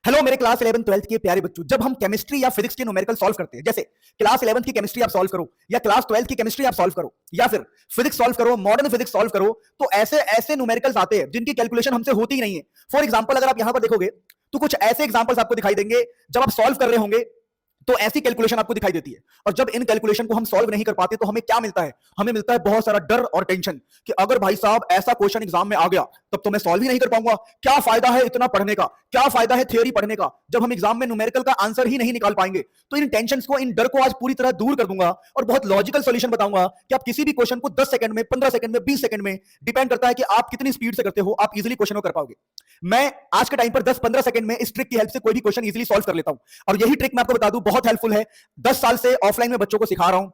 Hello मेरे class 11 12th के प्यारे बच्चों, जब हम केमिस्ट्री या फिजिक्स के न्यूमेरिकल सॉल्व करते हैं, जैसे क्लास 11th की केमिस्ट्री आप सॉल्व करो या क्लास 12th की केमिस्ट्री आप सॉल्व करो या फिर फिजिक्स सॉल्व करो, मॉडर्न फिजिक्स सॉल्व करो, तो ऐसे ऐसे न्यूमेरिकल्स आते हैं जिनकी कैलकुलेशन हमसे होती ही नहीं है। फॉर एग्जांपल अगर आप यहां पर देखोगे तो कुछ ऐसे एग्जांपल्स आपको दिखाई देंगे जब आप सॉल्व कर रहे होंगे तो ऐसी कैलकुलेशन आपको दिखाई देती है। और जब इन कैलकुलेशन को हम सॉल्व नहीं कर पाते तो हमें क्या मिलता है? हमें मिलता है बहुत सारा डर और टेंशन कि अगर भाई साहब ऐसा क्वेश्चन एग्जाम में आ गया तब तो मैं सॉल्व ही नहीं कर पाऊंगा। क्या फायदा है इतना पढ़ने का, क्या फायदा है थ्योरी पढ़ने का, जब हम एग्जाम में न्यूमेरिकल का आंसर ही नहीं निकाल पाएंगे। तो इन टेंशन को, इन डर को आज पूरी तरह दूर कर दूंगा और बहुत लॉजिकल सॉल्यूशन बताऊंगा कि आप किसी भी क्वेश्चन को 10 सेकंड में, 15 सेकंड में, 20 सेकंड में, डिपेंड करता है कि आप कितनी स्पीड से करते हो, आप इजीली क्वेश्चन को कर पाओगे। मैं आज के टाइम पर 10-15 सेकंड में इस ट्रिक की हेल्प से कोई भी क्वेश्चन इजीली सॉल्व कर लेता हूं। और यही ट्रिक मैं आपको बता दूं बहुत हेल्पफुल है। 10 साल से ऑफलाइन में बच्चों को सिखा रहा हूं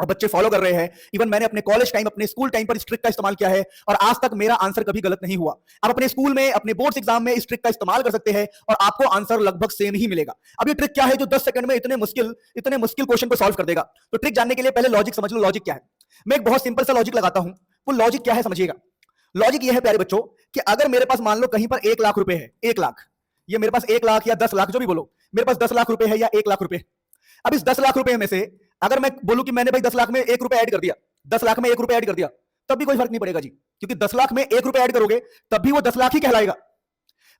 और बच्चे फॉलो कर रहे हैं। इवन मैंने अपने कॉलेज टाइम, अपने स्कूल टाइम पर इस ट्रिक का इस्तेमाल किया है और आज तक मेरा आंसर कभी गलत नहीं हुआ। आप अपने स्कूल में, अपने बोर्ड्स एग्जाम में इस ट्रिक का इस्तेमाल कर सकते हैं और आपको आंसर लगभग सेम ही मिलेगा। अब ये ट्रिक क्या है जो 10 सेकंड में इतने मुश्किल क्वेश्चन को सॉल्व कर देगा? तो ट्रिक जानने के लिए पहले लॉजिक समझ लो। लॉजिक क्या है? मैं एक बहुत सिंपल सा लॉजिक लगाता हूं। वो लॉजिक क्या है समझिएगा। लॉजिक ये है प्यारे बच्चों कि अगर मेरे पास मान लो कहीं पर 1 लाख रुपए है, 1 लाख, ये मेरे पास 1 लाख या 10 लाख जो भी बोलो, मेरे पास 10 लाख रुपए है या 1 लाख रुपए। अब इस 10 लाख रुपए में से अगर मैं बोलूं कि मैंने भाई 10 लाख में 1 रुपए ऐड कर दिया, 10 लाख में 1 रुपए ऐड कर दिया, तब भी कोई फर्क नहीं पड़ेगा जी, क्योंकि 10 लाख में 1 रुपए ऐड करोगे तब भी वो 10 लाख ही कहलाएगा।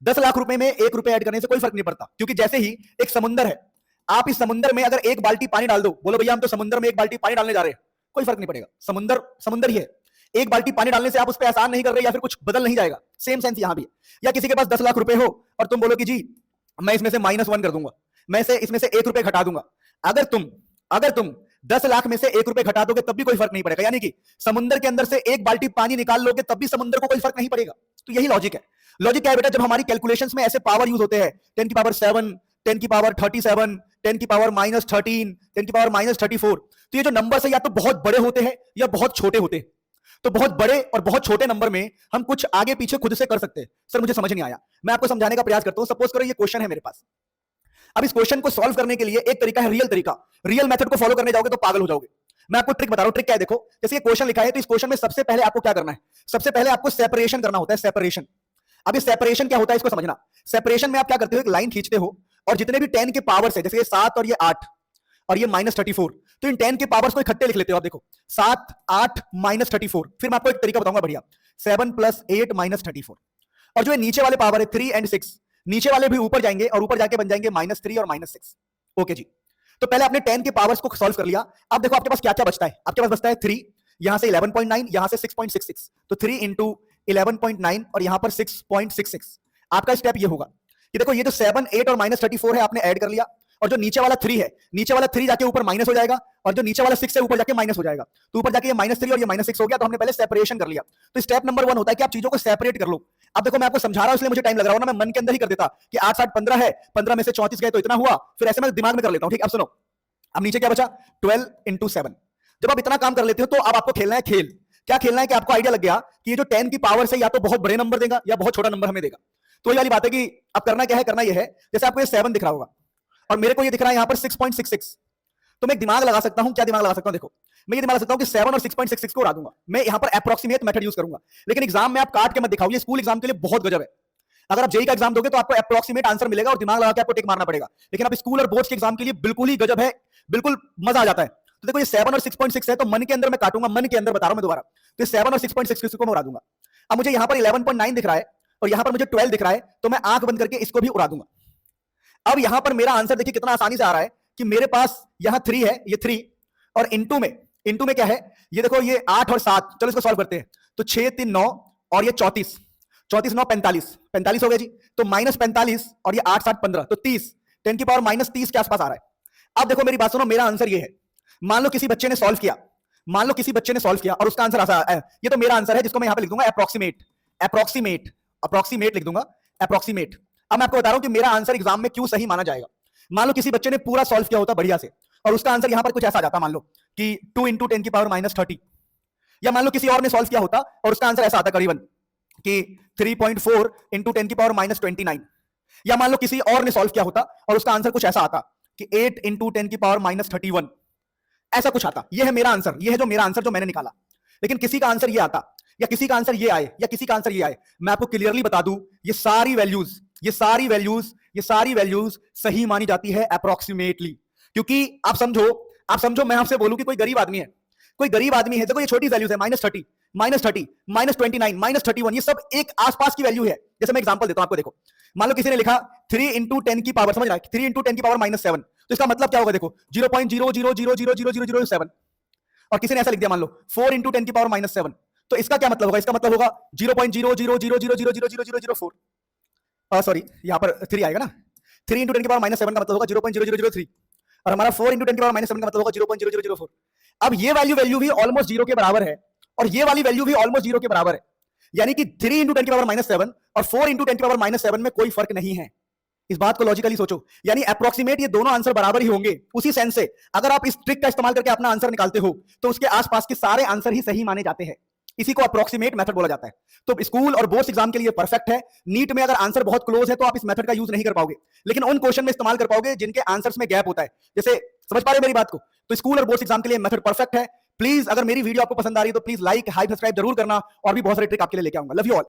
10 लाख रुपए में 1 रुपए ऐड करने से कोई फर्क नहीं पड़ता, क्योंकि जैसे ही एक समुंदर है, आप इस समुंदर में अगर 1 बाल्टी पानी डाल दो, बोलो भैया हम तो समुंदर में 1 बाल्टी पानी डालने जा रहे हैं, कोई फर्क नहीं पड़ेगा। समुंदर समुंदर ही है। 1 बाल्टी पानी डालने से आप उस पर एहसान नहीं कर रहे या फिर कुछ बदल नहीं जाएगा। सेम सेंस यहां भी है। या किसी के पास 10 लाख रुपए हो और तुम बोलो कि जी मैं इसमें से -1 कर दूंगा, मैं इसमें से 1 रुपए घटा दूंगा। अगर तुम 10 लाख में से 1 रुपए घटा दोगे तब भी कोई फर्क नहीं पड़ेगा। यानी कि समुंदर के अंदर से 1 बाल्टी पानी निकाल लोगे तब भी समुंदर को कोई फर्क नहीं पड़ेगा। तो यही लॉजिक है। लॉजिक क्या है बेटा? जब हमारी कैलकुलेशंस में ऐसे पावर यूज होते हैं, 10 की पावर 7, 10 की पावर 37, 10 की पावर -13, 10 की पावर -34, तो ये जो नंबर है या तो बहुत बड़े होते हैं या बहुत छोटे होते हैं। तो बहुत बड़े और बहुत छोटे नंबर में हम कुछ आगे पीछे खुद से कर सकते हैं। सर मुझे समझ नहीं आया, मैं आपको समझाने का प्रयास करता हूं। सपोज करो ये क्वेश्चन है मेरे पास। अब इस क्वेश्चन को सॉल्व करने के लिए एक तरीका है रियल तरीका। रियल मेथड को फॉलो करने जाओगे तो पागल हो जाओगे। मैं आपको ट्रिक बता रहा हूं। ट्रिक क्या है? देखो, जैसे ये क्वेश्चन लिखा है तो इस क्वेश्चन में सबसे पहले आपको क्या करना है? सबसे पहले आपको सेपरेशन करना होता है। सेपरेशन। अब ये सेपरेशन क्या होता है इसको समझना। सेपरेशन में आप क्या करते हो? एक लाइन खींचते हो और जितने भी 10 के पावर्स है, जैसे ये 7 और ये 8 और ये -34, तो इन 10 के पावर्स को इकट्ठे लिख लेते हो। आप देखो 7, 8, -34। फिर मैं आपको एक तरीका बताऊंगा बढ़िया, 7 + 8 -34। और जो ये नीचे वाले पावर है 3 और 6, नीचे वाले भी ऊपर जाएंगे और ऊपर जाके बन जाएंगे -3 और -6। ओके जी, तो पहले आपने 10 के पावर्स को सॉल्व कर लिया। अब देखो आपके पास क्या क्या बचता है। आपके पास बचता है 3, यहां से 11.9, यहां से 6.66, तो 3 × 11.9 और यहां पर 6.66। आपका स्टेप ये होगा कि देखो ये जो 7, 8 और -34 है आपने ऐड कर लिया, और जो नीचे वाला 3 है, नीचे वाला 3 जाके ऊपर माइनस हो जाएगा और जो नीचे वाला 6 है ऊपर जाके माइनस हो जाएगा। तो ऊपर जाके ये -3 और ये -6 हो गया। तो हमने पहले सेपरेशन कर लिया। तो स्टेप नंबर 1 होता है कि आप चीजों को सेपरेट कर लो। अब देखो मैं आपको समझा रहा हूं इसलिए मुझे टाइम लग रहा है, ना मैं मन के अंदर ही कर देता कि 8, 7, 15 है, 15 में से 34 गए तो इतना हुआ, फिर ऐसे मैं दिमाग में कर लेता हूं। ठीक, अब सुनो, अब नीचे क्या बचा? 12 × 7। जब आप इतना काम कर लेते हो तो अब आपको खेलना है खेल। क्या खेलना है कि आपको आइडिया लग गया कि ये जो 10 की पावर से या तो बहुत बड़े नंबर देगा या बहुत छोटा नंबर हमें देगा। तो ये वाली बात है कि अब करना क्या है? करना ये है, जैसे आपको ये 7 दिख रहा होगा और मेरे को ये दिख रहा है यहां पर 6.66, तो मैं दिमाग लगा सकता हूं। क्या दिमाग लगा सकता हूं? देखो मैं ये दिमाग लगा सकता हूं कि 7 और 6.66 को उड़ा दूंगा। मैं यहां पर अप्रोक्सीमेट मेथड यूज करूंगा, लेकिन एग्जाम में आप काट के मत दिखाओ। ये स्कूल एग्जाम के लिए बहुत गजब है। अगर आप जेई का एग्जाम दोगे तो आपको अप्रोक्सीमेट आंसर मिलेगा और दिमाग लगा के आपको टिक मारना पड़ेगा, लेकिन आप स्कूल और बोर्ड्स के एग्जाम के लिए बिल्कुल ही गजब है, बिल्कुल मजा आ जाता है। तो देखो ये 7 और 6.6 है, तो मन के अंदर मैं काटूंगा, मन के अंदर बता रहा हूं मैं दोबारा। तो 7 और 6.66 को मैं उड़ा दूंगा। अब मुझे यहां पर 11.9 दिख रहा है और यहां पर मुझे 12 दिख रहा है, तो मैं आंख बंद करके इसको भी उड़ा दूंगा। अब यहां पर मेरा आंसर देखिए कितना आसानी से आ रहा है कि मेरे पास यहां 3 है, ये 3 और इंटू में क्या है? ये देखो ये 8 और 7, चलो इसको सॉल्व करते हैं। तो 6, 3, 9 और ये 34, 34, 9, 45 हो गया जी। तो -45 और ये 8, 7, 15, तो 30, 10 की पावर -30 के आसपास आ रहा है। अब देखो मेरी बात सुनो, मेरा आंसर ये है। मान लो किसी बच्चे ने सॉल्व किया, और उसका आंसर ऐसा है। ये तो मेरा आंसर है जिसको मैं यहां पे लिख दूंगा अप्रोक्सीमेट लिख दूंगा, अप्रोक्सीमेट। अब मैं आपको बता रहा हूं कि मेरा आंसर एग्जाम में क्यों सही माना जाएगा। मान लो किसी बच्चे ने पूरा सॉल्व किया होता बढ़िया से और उसका आंसर यहां पर कुछ ऐसा आ जाता, मान लो कि 2 × 10 की पावर -30, या मान लो किसी और ने सॉल्व किया होता और उसका आंसर ऐसा आता करीबन कि 3.4 × 10 की पावर -29, या मान लो किसी और ने सॉल्व किया होता और उसका आंसर कुछ ऐसा आता कि 8 × 10 की पावर -31, ऐसा कुछ आता। ये है मेरा आंसर, ये है जो मेरा आंसर जो मैंने निकाला। लेकिन किसी का आंसर ये आता या किसी का आंसर ये आए या किसी का आंसर ये आए, मैं आपको क्लियरली बता दूं, ये सारी वैल्यूज ये सारी वैल्यूज सही मानी जाती है अप्रोक्सीमेटली। क्योंकि आप समझो मैं आपसे बोलूं कि कोई गरीब आदमी है, देखो ये छोटी वैल्यूज है, -30, -30, -29, -31, ये सब एक आसपास की वैल्यू है। जैसे मैं एग्जांपल देता हूं आपको, देखो मान लो किसी ने लिखा 3 इंटू 10 की पावर, समझ रहा है, 3 इंटू 10 की पावर -7, तो इसका मतलब क्या होगा, देखो 0.00000007। और किसी ने ऐसा लिख दिया मान लो 4 इंटू 10 की पावर -7, तो इसका क्या मतलब होगा, इसका मतलब होगा 0.0000000004। सॉरी, यहां पर 3 आएगा ना, 3 इंटू 10 की पावर -7 का मतलब होगा 0.0003, और हमारा 4 इंटू 10 की पावर -7 का मतलब होगा 0.0004। अब ये वैल्यू भी ऑलमोस्ट जीरो के बराबर है, और ये वाली वैल्यू भी ऑलमोस्ट जीरो के बराबर है। यानी कि 3 इंटू 10 की पावर -7 और 4 इंटू 10 की पावर -7 में कोई फर्क नहीं है। इस बात को लॉजिकली सोचो, यानी अप्रोक्सीमेट ये दोनों आंसर बराबर ही होंगे। उसी सेंस से अगर आप इस ट्रिक का इस्तेमाल करके अपना आंसर निकालते हो तो उसके आसपास के सारे आंसर ही सही माने जाते हैं। इसी को अप्रोक्सीमेट मेथड बोला जाता है। तो स्कूल और बोर्ड्स एग्जाम के लिए परफेक्ट है। नीट में अगर आंसर बहुत क्लोज है तो आप इस मेथड का यूज नहीं कर पाओगे, लेकिन उन क्वेश्चन में इस्तेमाल कर पाओगे जिनके आंसर्स में गैप होता है। जैसे समझ पा रहे मेरी बात को? तो स्कूल और बोर्ड्स एग्जाम के लिए मेथड परफेक्ट है। प्लीज अगर मेरी वीडियो आपको पसंद आ रही है तो प्लीज लाइक, हाई, सब्सक्राइब जरूर करना, और भी बहुत सारे ट्रिक आपके लिए लेके आऊंगा। Love you all.